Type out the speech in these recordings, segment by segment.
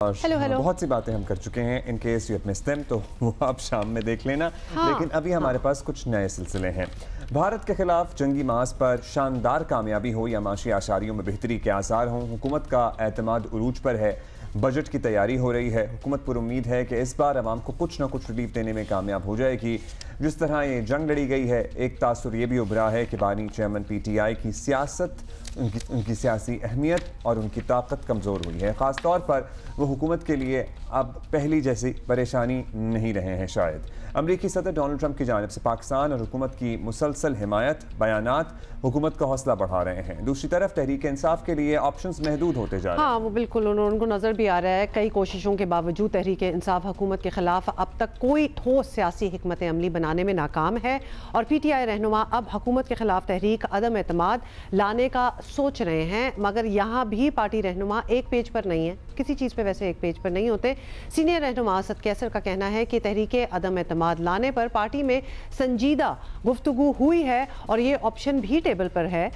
और hello hello. बहुत सी बातें हम कर चुके हैं। In case you miss them तो वो आप शाम में देख लेना। लेकिन अभी हमारे पास कुछ नए सिलसिले हैं। भारत के खिलाफ जंगी मास पर शानदार कामयाबी हो या माशी आशारियों में बेहतरी के आसार हों, हुकूमत का एतमाद उरूज पर है। बजट की तैयारी हो रही है। हुकूमत पर उम्मीद है कि इस बार आवाम को कुछ ना कुछ रिलीफ देने में कामयाब हो जाएगी। जिस तरह ये जंग लड़ी गई है, एक तासुर ये भी उभरा है कि बानी चेयरमैन PTI की सियासत, उनकी सियासी अहमियत और उनकी ताकत कमज़ोर हुई है। ख़ास तौर पर वो हुकूमत के लिए अब पहली जैसी परेशानी नहीं रहे हैं। शायद अमरीकी सदर डोनाल्ड ट्रंप की जानिब से पाकिस्तान और हुकूमत की मुसलसल हिमायत बयानात हुकूमत का हौसला बढ़ा रहे हैं। दूसरी तरफ तहरीक इंसाफ के लिए ऑप्शंस महदूद होते जा रहे हैं। हाँ, वो बिल्कुल उनको नज़र भी आ रहा है। कई कोशिशों के बावजूद तहरीक इंसाफ हुकूमत के खिलाफ अब तक कोई ठोस सियासी हिकमत अमली बनाने में नाकाम है और PTI रहनुमा अब हुकूमत के खिलाफ तहरीक अदम एतमाद लाने का सोच रहे हैं। मगर यहाँ भी पार्टी रहनुमा एक पेज पर नहीं है, किसी चीज़ पे वैसे एक पेज पर नहीं होते। सीनियर रहनुमा असद कैसर का कहना है कि तहरीक अदम एतमाद लाने पर पार्टी में संजीदा गुफ्तगू हुई है और ये ऑप्शन भी टेबल पर है।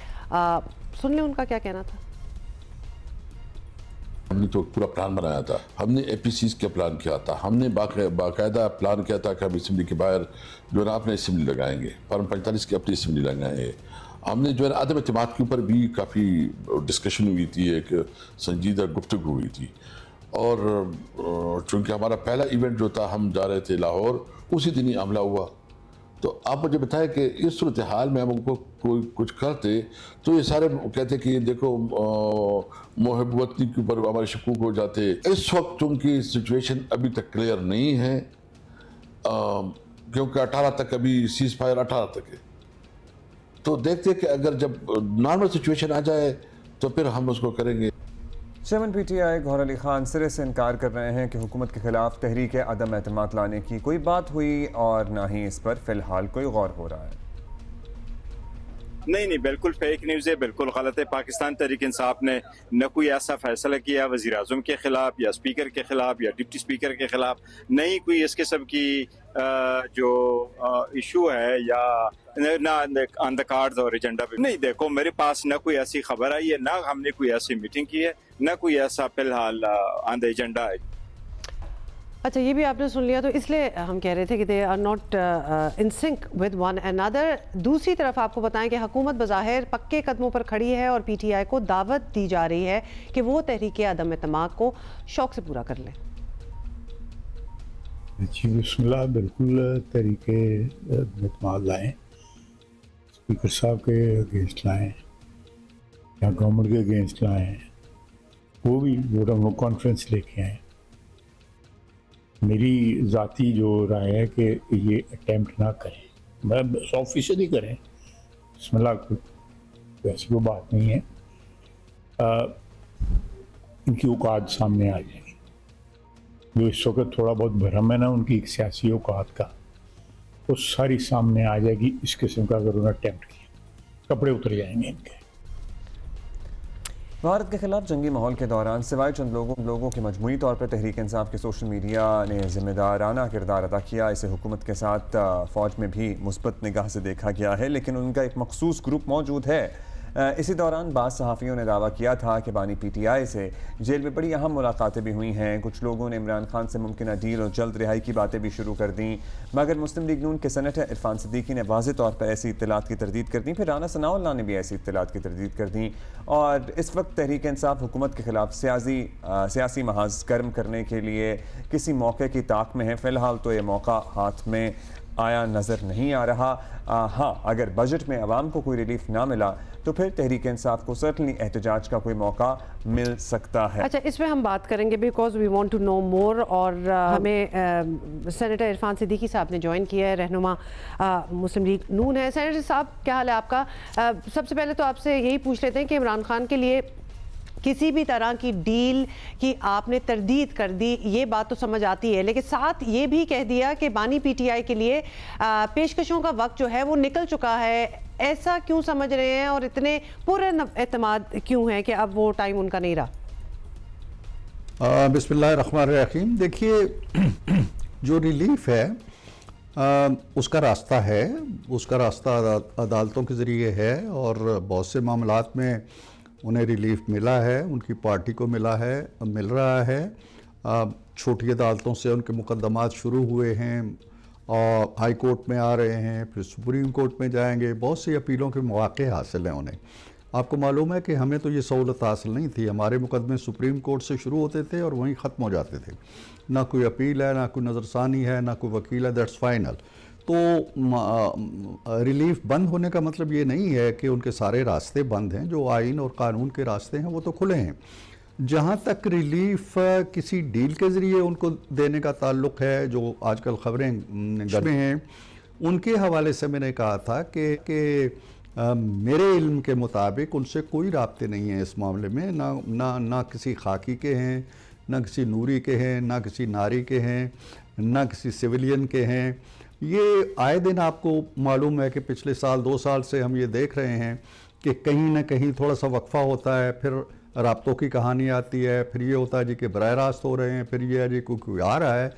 सुन लें उनका क्या कहना था। हमने तो पूरा प्लान बनाया था, हमने APCs का प्लान किया था, हमने बाकायदा प्लान किया था कि हम असेंबली के बाहर जो है ना अपने असेंबली लगाएंगे, फॉर्म 45 की अपनी असेंबली लगाएंगे। हमने जो है अदम एतमाद के ऊपर भी काफ़ी डिस्कशन हुई थी, एक संजीदा गुफ्तगू हुई थी। और चूँकि हमारा पहला इवेंट जो था, हम जा रहे थे लाहौर, उसी दिन ही हमला हुआ। तो आप मुझे बताएं कि इस सूरत हाल में हम उनको कोई कुछ करते तो ये सारे कहते कि देखो मोहब्बती के ऊपर हमारे शकूक हो जाते। इस वक्त चूँकि सिचुएशन अभी तक क्लियर नहीं है, क्योंकि 18 तक अभी सीज फायर 18 तक है। तो देखते कि अगर जब नॉर्मल सिचुएशन आ जाए तो फिर हम उसको करेंगे। चेयरमैन PTI गौहर अली खान सिरे से इनकार कर रहे हैं कि हुकूमत के खिलाफ तहरीक अदम एतमाद लाने की कोई बात हुई और ना ही इस पर फिलहाल कोई गौर हो रहा है। नहीं, बिल्कुल फेक न्यूज़ है, बिल्कुल गलत है। पाकिस्तान तहरीक इंसाफ ने न कोई ऐसा फैसला किया वज़ीर आज़म के खिलाफ या स्पीकर के खिलाफ या डिप्टी स्पीकर के खिलाफ, नहीं कोई इस किस्म की जो इशू है या ना ऑन द कार्ड्स और एजेंडा पे नहीं। देखो, मेरे पास ना कोई ऐसी खबर आई है, ना हमने कोई ऐसी मीटिंग की है, ना कोई ऐसा फिलहाल ऑन द एजेंडा है। अच्छा, ये भी आपने सुन लिया, तो इसलिए हम कह रहे थे कि they are not in sync with one another. दूसरी तरफ आपको बताएं कि हुकूमत बज़ाहिर पक्के कदमों पर खड़ी है और PTI को दावत दी जा रही है कि वो तहरीक अदम एतमाद को शौक से पूरा कर लें। जी बिस्मिल्लाह, बिल्कुल तहरीक एतमाद लाएँ, स्पीकर साहब के अगेंस्ट लाएँ या गवर्नमेंट के अगेंस्ट लाएँ, वो भी जो हम लोग कॉन्फ्रेंस लेके आएँ। मेरी ज़ाती जो राय है कि ये अटैम्प्ट ना करें, मतलब 100% ही करें, बिस्मिल्लाह, वैसी कोई बात नहीं है। इनकी औकात सामने आ जाएगी। जो इस वक्त थोड़ा बहुत भरम है ना उनकी एक सियासी औकात का, वो सारी सामने आ जाएगी। इस किस्म का अगर उन्होंने अटैम्प्ट किया, कपड़े उतर जाएंगे इनके। भारत के खिलाफ जंगी माहौल के दौरान सिवाय चंद लोगों के मजमूई तौर पर तहरीक इंसाफ के सोशल मीडिया ने जिम्मेदाराना किरदार अदा किया। इसे हुकूमत के साथ फ़ौज में भी मुस्बत निगाह से देखा गया है, लेकिन उनका एक मखसूस ग्रुप मौजूद है। इसी दौरान बाद सहाफ़ियों ने दावा किया था कि बानी PTI से जेल में बड़ी अहम मुलाकातें भी हुई हैं। कुछ लोगों ने इमरान खान से मुमकिन डील और जल्द रिहाई की बातें भी शुरू कर दी, मगर मुस्लिम लीग नून के सेनेटर इरफान सिद्दीकी ने वाज़ेह तौर पर ऐसी इत्तलात की तरदीद कर दी। फिर राना सनाउल्लाह ने भी ऐसी इत्तलात की तरदीद कर दी। और इस वक्त तहरीक इंसाफ हुकूमत के खिलाफ सियासी महाज गर्म करने के लिए किसी मौके की ताक में है। फ़िलहाल तो ये मौका हाथ में आया नज़र नहीं आ रहा। हाँ, अगर बजट में आवाम को कोई रिलीफ ना मिला तो फिर तहरीक इंसाफ को सर्टनली एहतजाज का कोई मौका मिल सकता है। अच्छा, इसमें हम बात करेंगे because we want to know more. और हमें सेनेटर इरफान सिद्दीकी साहब ने ज्वाइन किया है, रहनुमा मुस्लिम लीग नून है। सेनेटर साहब, क्या हाल है आपका? सबसे पहले तो आपसे यही पूछ लेते हैं कि इमरान खान के लिए किसी भी तरह की डील की आपने तरदीद कर दी, ये बात तो समझ आती है, लेकिन साथ ये भी कह दिया कि बानी PTI के लिए पेशकशों का वक्त जो है वो निकल चुका है। ऐसा क्यों समझ रहे हैं और इतने पूरे एतमाद क्यों है कि अब वो टाइम उनका नहीं रहा? बिस्मिल्लाहिर्रहमानिर्रहीम। देखिए, जो रिलीफ है उसका रास्ता है, उसका रास्ता अदालतों के ज़रिए है और बहुत से मामलात में उन्हें रिलीफ मिला है, उनकी पार्टी को मिला है, मिल रहा है। छोटी अदालतों से उनके मुकदमात शुरू हुए हैं और हाई कोर्ट में आ रहे हैं, फिर सुप्रीम कोर्ट में जाएंगे, बहुत सी अपीलों के मौके हासिल हैं उन्हें। आपको मालूम है कि हमें तो ये सहूलत हासिल नहीं थी, हमारे मुकदमे सुप्रीम कोर्ट से शुरू होते थे और वहीं ख़त्म हो जाते थे। ना कोई अपील है, ना कोई नज़रसानी है, ना कोई वकील है, दैट्स फाइनल। तो रिलीफ बंद होने का मतलब ये नहीं है कि उनके सारे रास्ते बंद हैं। जो आइन और कानून के रास्ते हैं वो तो खुले हैं। जहाँ तक रिलीफ किसी डील के ज़रिए उनको देने का ताल्लुक़ है, जो आजकल ख़बरें में हैं, उनके हवाले से मैंने कहा था कि मेरे इल्म के मुताबिक उनसे कोई राब्ते नहीं है इस मामले में। ना किसी खाकी के हैं, ना किसी नूरी के हैं, ना किसी नारी के हैं, ना किसी सिविलियन के हैं। ये आए दिन आपको मालूम है कि पिछले साल 2 साल से हम ये देख रहे हैं कि कहीं ना कहीं थोड़ा सा वक्फा होता है, फिर राब्तों की कहानी आती है, फिर ये होता है जी कि बराह रास्त हो रहे हैं, फिर ये है जी कोई आ रहा है,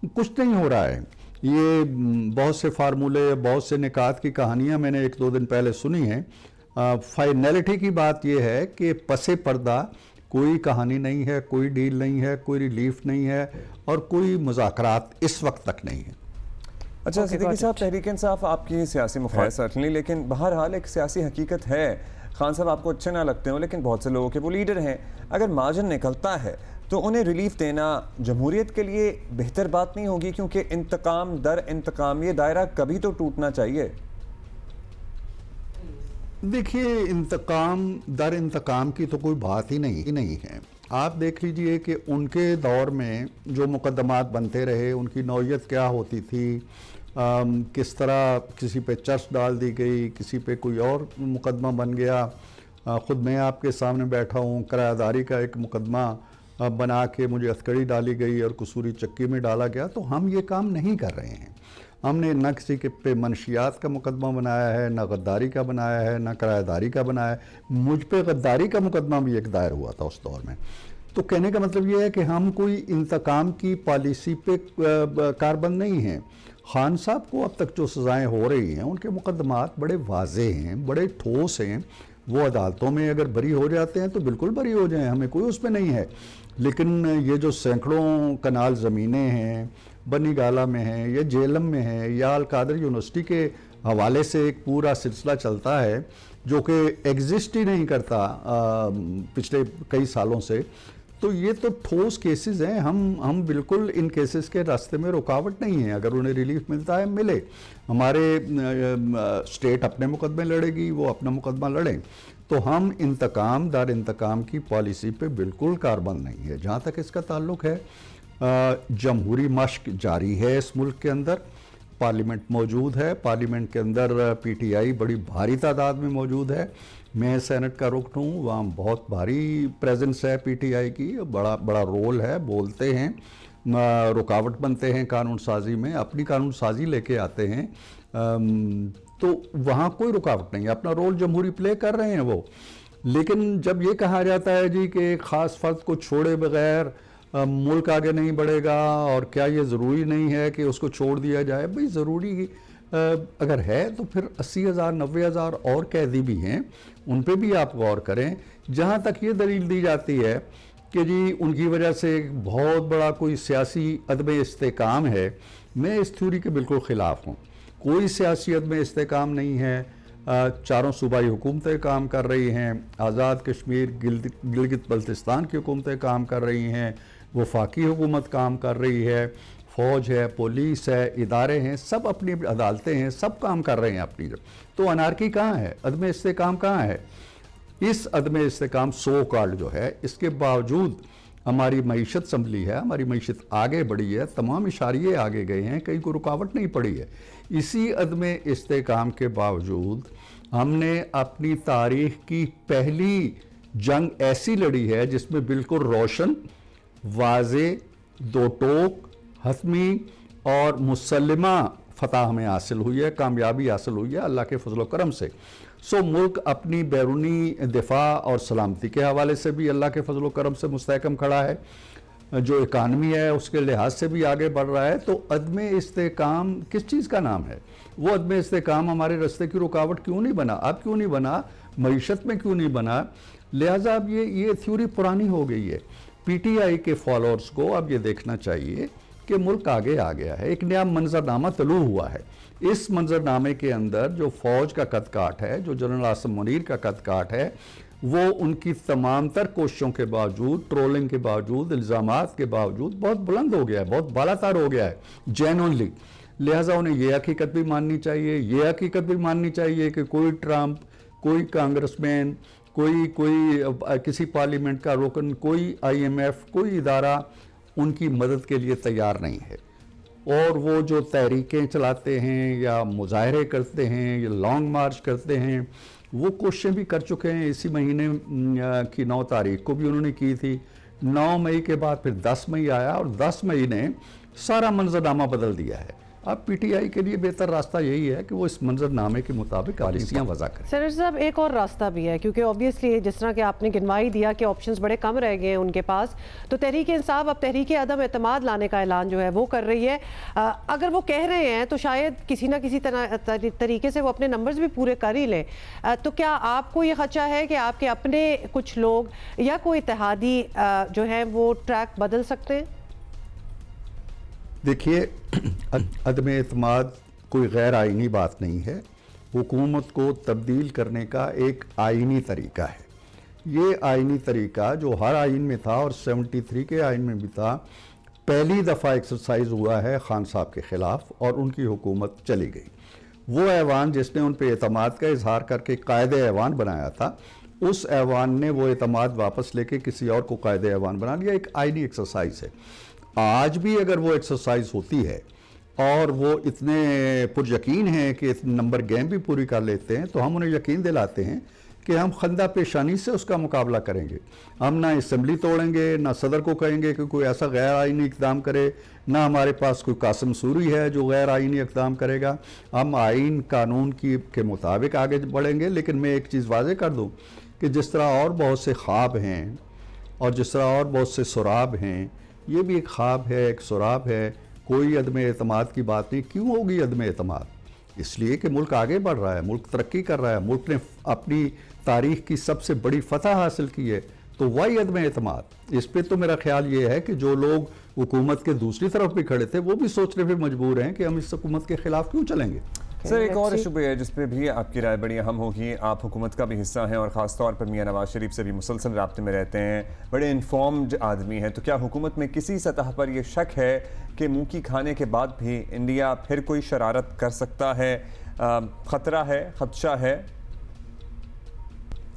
कुछ नहीं हो रहा है। ये बहुत से फार्मूले, बहुत से निकात की कहानियाँ मैंने 1-2 दिन पहले सुनी हैं। फाइनलिटी की बात यह है कि पसे पर्दा कोई कहानी नहीं है, कोई डील नहीं है, कोई रिलीफ नहीं है और कोई मुज़ाकरात इस वक्त तक नहीं है। अच्छा सिद्दीकी साहब, तहरीक इंसाफ आपकी सियासी मुखालिफ सर्टनली, लेकिन बहरहाल एक सियासी हकीकत है, खान साहब आपको अच्छे ना लगते हो लेकिन बहुत से लोगों के वो लीडर हैं। अगर मार्जिन निकलता है तो उन्हें रिलीफ देना जमहूरियत के लिए बेहतर बात नहीं होगी? क्योंकि इंतकाम दर इंतकाम, ये दायरा कभी तो टूटना चाहिए। देखिए, इंतकाम दर इंतकाम की तो कोई बात ही नहीं है। आप देख लीजिए कि उनके दौर में जो मुकदमात बनते रहे, उनकी नौयत क्या होती थी, किस तरह किसी पे चर्च डाल दी गई, किसी पे कोई और मुकदमा बन गया। ख़ुद मैं आपके सामने बैठा हूँ, किरायादारी का एक मुकदमा बना के मुझे हथकड़ी डाली गई और कसूरी चक्की में डाला गया। तो हम ये काम नहीं कर रहे हैं। हमने न किसी के पे मनशियात का मुकदमा बनाया है, न गद्दारी का बनाया है, न किरायादारी का बनाया है। मुझ पे गद्दारी का मुकदमा भी एक दायर हुआ था उस दौर में। तो कहने का मतलब ये है कि हम कोई इंतकाम की पॉलिसी पे कारबंद नहीं हैं। खान साहब को अब तक जो सज़ाएँ हो रही हैं, उनके मुकदमात बड़े वाज़े हैं, बड़े ठोस हैं। वो अदालतों में अगर बरी हो जाते हैं तो बिल्कुल बरी हो जाएं, हमें कोई उसमें नहीं है। लेकिन ये जो सैकड़ों कनाल ज़मीनें हैं, बनी गाला में हैं, या जेलम में हैं, या अल-कादर यूनिवर्सिटी के हवाले से एक पूरा सिलसिला चलता है जो कि एग्जिस्ट ही नहीं करता पिछले कई सालों से। तो ये तो ठोस केसेस हैं। हम बिल्कुल इन केसेस के रास्ते में रुकावट नहीं है। अगर उन्हें रिलीफ मिलता है मिले, हमारे स्टेट अपने मुकदमे लड़ेगी, वो अपना मुकदमा लड़ें। तो हम इंतकाम दर इंतकाम की पॉलिसी पे बिल्कुल कारबंद नहीं है। जहाँ तक इसका ताल्लुक़ है, जमहूरी मश्क जारी है इस मुल्क के अंदर। पार्लियामेंट मौजूद है, पार्लियामेंट के अंदर PTI बड़ी भारी तादाद में मौजूद है। मैं सेनेट का रुकन हूँ, वहाँ बहुत भारी प्रेजेंस है PTI की, बड़ा रोल है, बोलते हैं, रुकावट बनते हैं कानून साजी में, अपनी कानून साजी लेके आते हैं। तो वहाँ कोई रुकावट नहीं है, अपना रोल जमहूरी प्ले कर रहे हैं वो। लेकिन जब ये कहा जाता है जी कि एक ख़ास फ़र्द को छोड़े बगैर मुल्क आगे नहीं बढ़ेगा, और क्या ये ज़रूरी नहीं है कि उसको छोड़ दिया जाए? भाई ज़रूरी अगर है तो फिर 80,000 90,000 और कैदी भी हैं, उन पे भी आप गौर करें। जहाँ तक ये दलील दी जाती है कि जी उनकी वजह से एक बहुत बड़ा कोई सियासी अदम इस्तेकाम है, मैं इस थ्योरी के बिल्कुल ख़िलाफ़ हूँ। कोई सियासी अदम इस्तेकाम नहीं है। चारों सूबाई हुकूमतें काम कर रही हैं, आज़ाद कश्मीर, गिलगित बल्तिस्तान की हुकूमतें काम कर रही हैं, वफाकी हुकूमत काम कर रही है, फ़ौज है, पुलिस है, इदारे हैं, सब अपनी अदालतें हैं, सब काम कर रहे हैं अपनी। तो अनारकी कहाँ है, अदम इस्तेकाम कहाँ है? इस अदम इस्तेकाम सो कॉल्ड जो है, इसके बावजूद हमारी मईशत संभली है, हमारी मईशत आगे बढ़ी है, तमाम इशारे आगे गए हैं, कहीं कोई रुकावट नहीं पड़ी है। इसी अदम इस्तेकाम के बावजूद हमने अपनी तारीख की पहली जंग ऐसी लड़ी है जिसमें बिल्कुल रोशन, वाज़े, दो टोक, हतमी और मुसल्लिमा फतह हमें हासिल हुई है, कामयाबी हासिल हुई है अल्लाह के फजल करम से। सो मुल्क अपनी बैरूनी दिफा और सलामती के हवाले से भी अल्लाह के फजल करम से मुस्तहकम खड़ा है, जो इकानमी है उसके लिहाज से भी आगे बढ़ रहा है। तो अदम इस्तेकाम किस चीज़ का नाम है? वो अदम इस्तेकाम हमारे रास्ते की रुकावट क्यों नहीं बना? अब क्यों नहीं बना? मईशत में क्यों नहीं बना? लिहाजा अब ये थ्योरी पुरानी हो गई है। पीटीआई के फॉलोअर्स को अब ये देखना चाहिए कि मुल्क आगे आ गया है, एक नया मंजरनामा तलू हुआ है। इस मंजरनामे के अंदर जो फौज का कदकाठ है, जो जनरल आसिम मुनीर का कदकाठ है, वो उनकी तमाम तर कोशिशों के बावजूद, ट्रोलिंग के बावजूद, इल्ज़ामात के बावजूद बहुत बुलंद हो गया है, बहुत बालातर हो गया है जेन्युइनली। लिहाजा उन्हें यह हकीकत भी माननी चाहिए, यह हकीकत भी माननी चाहिए कि कोई ट्रंप, कोई कांग्रेसमैन, कोई किसी पार्लियामेंट का रुकन, कोई IMF, कोई इदारा उनकी मदद के लिए तैयार नहीं है। और वो जो तहरीकें चलाते हैं या मुजाहरे करते हैं या लॉन्ग मार्च करते हैं, वो कोशिशें भी कर चुके हैं। इसी महीने की 9 तारीख को भी उन्होंने की थी। 9 मई के बाद फिर 10 मई आया और 10 मई ने सारा मंजरनामा बदल दिया है। अब पीटीआई के लिए बेहतर रास्ता यही है कि वो इस मंजरनामे के मुताबिक पॉलिसियाँ वज़ा करें। सेनेटर साहब, एक और रास्ता भी है, क्योंकि ऑब्वियसली जिस तरह के आपने गिनवाई दिया कि ऑप्शंस बड़े कम रह गए हैं उनके पास, तो तहरीक इंसाफ अब तहरीक अदम एतमाद लाने का ऐलान जो है वो कर रही है। अगर वो कह रहे हैं तो शायद किसी ना किसी तरीके से वो अपने नंबर्स भी पूरे कर ही लें। तो क्या आपको ये खदशा है कि आपके अपने कुछ लोग या कोई इत्तेहादी जो है वो ट्रैक बदल सकते हैं? देखिए, अदम एतमाद कोई गैर आइनी बात नहीं है। हुकूमत को तब्दील करने का एक आइनी तरीका है। ये आइनी तरीका जो हर आइन में था और 73 के आइन में भी था, पहली दफ़ा एक्सरसाइज हुआ है खान साहब के ख़िलाफ़ और उनकी हुकूमत चली गई। वो ऐवान जिसने उन पर एतमाद का इजहार करके कायदे ऐवान बनाया था, उस ऐवान ने वो एतमाद वापस लेके किसी और को कायदे ऐवान बना लिया। एक आइनी एक्सरसाइज है। आज भी अगर वो एक्सरसाइज होती है और वो इतने पुरयकीन हैं कि नंबर गेम भी पूरी कर लेते हैं, तो हम उन्हें यकीन दिलाते हैं कि हम खंदा पेशानी से उसका मुकाबला करेंगे। हम ना असम्बली तोड़ेंगे, ना सदर को कहेंगे कि कोई ऐसा गैर आइनी इक़दाम करे, ना हमारे पास कोई कासिम सूरी है जो गैर आइनी इक़दाम करेगा। हम आइन कानून के मुताबिक आगे बढ़ेंगे। लेकिन मैं एक चीज़ वाज़े कर दूँ कि जिस तरह और बहुत से ख्वाब हैं और जिस तरह और बहुत से सुराब हैं, ये भी एक ख्वाब है, एक सुराब है। कोई अदम एतमाद की बात नहीं। क्यों होगी अदम एतमाद? इसलिए कि मुल्क आगे बढ़ रहा है, मुल्क तरक्की कर रहा है, मुल्क ने अपनी तारीख की सबसे बड़ी फतह हासिल की है। तो वही अदम एतमाद। इस पर तो मेरा ख्याल ये है कि जो लोग हुकूमत के दूसरी तरफ भी खड़े थे, वो भी सोचने पर मजबूर हैं कि हम इस हुकूमत के खिलाफ क्यों चलेंगे। सर, एक और इशू भी है जिस पे भी आपकी राय बड़ी अहम होगी। आप हुकूमत का भी हिस्सा हैं और ख़ास तौर पर मियां नवाज शरीफ से भी मुसलसल राब्ते में रहते हैं, बड़े इन्फॉर्म्ड आदमी हैं। तो क्या हुकूमत में किसी सतह पर यह शक है कि मुँह की खाने के बाद भी इंडिया फिर कोई शरारत कर सकता है? ख़तरा है, खदशा है?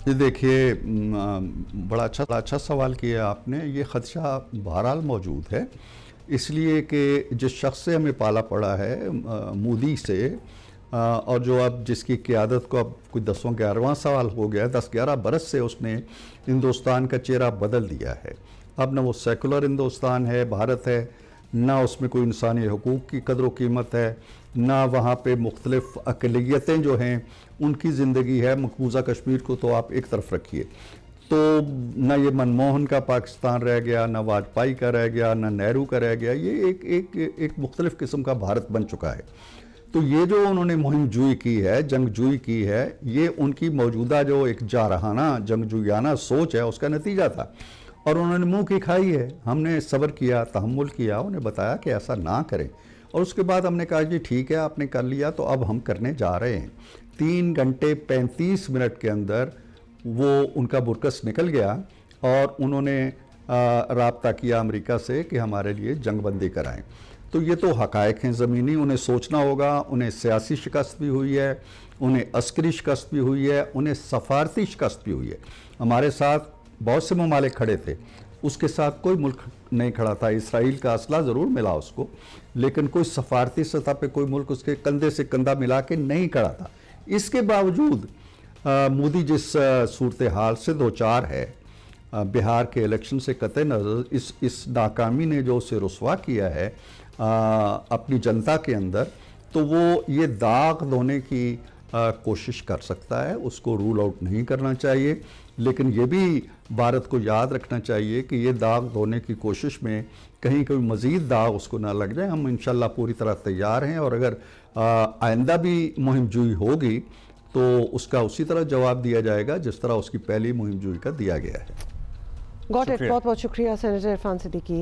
ये देखिए, बड़ा अच्छा सवाल किया आपने। ये खदशा बहरहाल मौजूद है, इसलिए कि जिस शख्स से हमें पाला पड़ा है, मोदी से, और जो अब जिसकी क़यादत को अब कोई 10वां साल हो गया है, 10-11 बरस से उसने हिंदुस्तान का चेहरा बदल दिया है। अब ना वो सेकुलर हिंदुस्तान है, भारत है, ना उसमें कोई इंसानी हकूक़ की कदर व कीमत है, ना वहाँ पे मुख्तलिफ़ अक़लियतें जो हैं उनकी ज़िंदगी है। मकबूजा कश्मीर को तो आप एक तरफ रखिए, तो ना ये मनमोहन का पाकिस्तान रह गया, ना वाजपेयी का रह गया, ना नेहरू का रह गया। ये एक मुख्तलिफ़ किस्म का भारत बन चुका है। तो ये जो उन्होंने मुहिम जुई की है, जंगजुई की है, ये उनकी मौजूदा जो एक जारहाना जंगजुयाना सोच है उसका नतीजा था। और उन्होंने मुंह की खाई है। हमने सब्र किया, तहम्मुल किया, उन्हें बताया कि ऐसा ना करें, और उसके बाद हमने कहा जी ठीक है, आपने कर लिया तो अब हम करने जा रहे हैं। 3 घंटे 35 मिनट के अंदर वो उनका बुरकस निकल गया और उन्होंने राब्ता किया अमेरिका से कि हमारे लिए जंगबंदी कराएं। तो ये तो हक़ाइक़ हैं ज़मीनी। उन्हें सोचना होगा। उन्हें सियासी शिकस्त भी हुई है, उन्हें अस्करी शिकस्त भी हुई है, उन्हें सफारती शिकस्त भी हुई है। हमारे साथ बहुत से ममालिक खड़े थे, उसके साथ कोई मुल्क नहीं खड़ा था। इसराइल का असला ज़रूर मिला उसको, लेकिन कोई सफारती सतह पे कोई मुल्क उसके कंधे से कंधा मिला के नहीं खड़ा था। इसके बावजूद मोदी जिस सूरत हाल से दो चार है, बिहार के इलेक्शन से कतई नज़र इस नाकामी ने जो उसे रुसवा किया है अपनी जनता के अंदर, तो वो ये दाग धोने की कोशिश कर सकता है। उसको रूल आउट नहीं करना चाहिए, लेकिन ये भी भारत को याद रखना चाहिए कि ये दाग धोने की कोशिश में कहीं कोई मज़ीद दाग उसको ना लग जाए। हम इंशाल्लाह पूरी तरह तैयार हैं, और अगर आइंदा भी मुहिम जुई होगी तो उसका उसी तरह जवाब दिया जाएगा जिस तरह उसकी पहली मुहिम जुई का दिया गया है। गॉट इट, बहुत बहुत शुक्रिया सेनेटर इरफान सिद्दीकी।